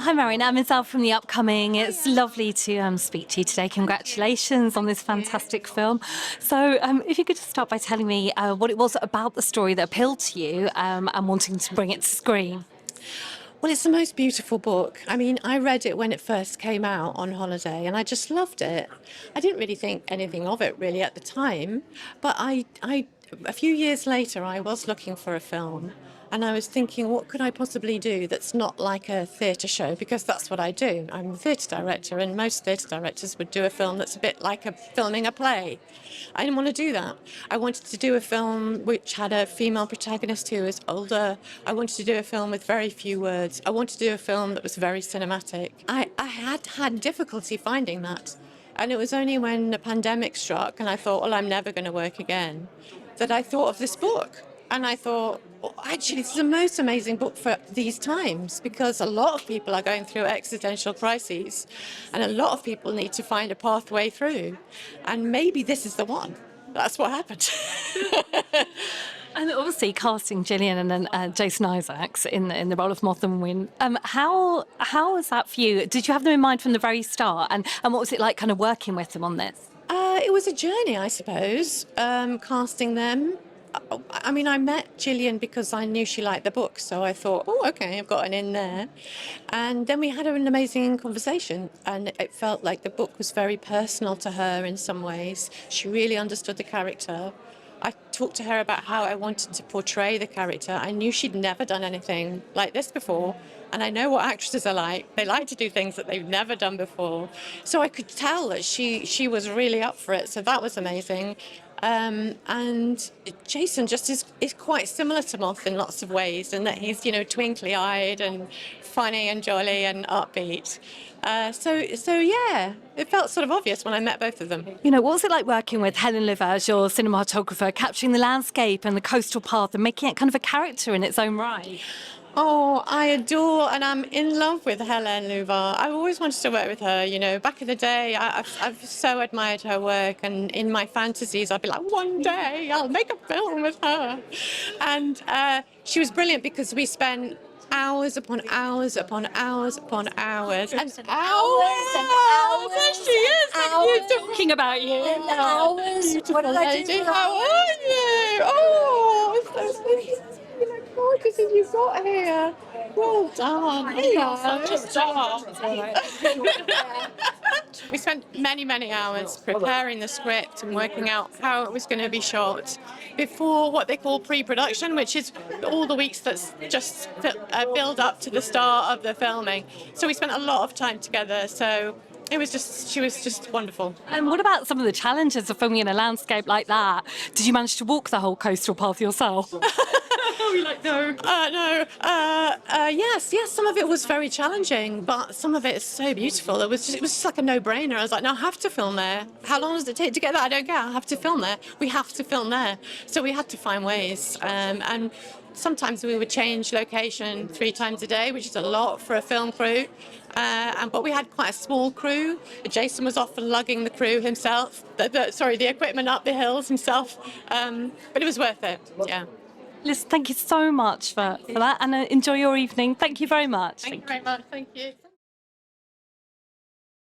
Hi Marianne, I'm Isabel from The Upcoming. It's lovely to speak to you today. Congratulations on this fantastic film. So if you could just start by telling me what it was about the story that appealed to you and wanting to bring it to screen. Well, it's the most beautiful book. I mean, I read it when it first came out on holiday and I just loved it. I didn't really think anything of it really at the time, but a few years later, I was looking for a film and I was thinking, what could I possibly do that's not like a theatre show? Because that's what I do. I'm a theatre director, and most theatre directors would do a film that's a bit like filming a play. I didn't want to do that. I wanted to do a film which had a female protagonist who was older. I wanted to do a film with very few words. I wanted to do a film that was very cinematic. I had difficulty finding that. And it was only when the pandemic struck and I thought, well, I'm never going to work again, that I thought of this book. And I thought, well, actually, this is the most amazing book for these times, because a lot of people are going through existential crises and a lot of people need to find a pathway through. And maybe this is the one. That's what happened. And obviously casting Gillian and then Jason Isaacs in the role of Moth and Wind. How was that for you? Did you have them in mind from the very start? And what was it like kind of working with them on this? It was a journey, I suppose, casting them. I mean, I met Gillian because I knew she liked the book, so I thought, oh, okay, I've got an in there. And then we had an amazing conversation, and it felt like the book was very personal to her in some ways. She really understood the character. I talked to her about how I wanted to portray the character. I knew she'd never done anything like this before, and I know what actresses are like. They like to do things that they've never done before. So I could tell that she was really up for it, so that was amazing. And Jason just is quite similar to Moth in lots of ways, in that he's, twinkly-eyed and funny and jolly and upbeat. So yeah, it felt sort of obvious when I met both of them. What was it like working with Helen Liver as your cinematographer, capturing the landscape and the coastal path and making it kind of a character in its own right? Oh, I adore and I'm in love with Helen Luvar. I've always wanted to work with her. Back in the day, I've so admired her work, and in my fantasies, I'd be like, one day I'll make a film with her. And she was brilliant because we spent hours upon hours upon hours upon hours and hours. There she is. Hours. Talking about you. Hours. What did I do? How are you? Oh, it's so sweet. Gorgeous as you got here. Well done. We spent many, many hours preparing the script and working out how it was going to be shot before what they call pre-production, which is all the weeks that's just build up to the start of the filming. So we spent a lot of time together. So she was just wonderful. And what about some of the challenges of filming in a landscape like that? Did you manage to walk the whole coastal path yourself? You're like, no. No. Yes. Some of it was very challenging, but some of it is so beautiful. It was just like a no-brainer. I was like, no, I have to film there. How long does it take to get there? I don't care. I have to film there. We have to film there. So we had to find ways. And sometimes we would change location 3 times a day, which is a lot for a film crew. But we had quite a small crew. Jason was often lugging the crew himself, the equipment up the hills himself. But it was worth it, yeah. Listen, thank you so much for that, and enjoy your evening. Thank you very much. Thank you very much. Thank you.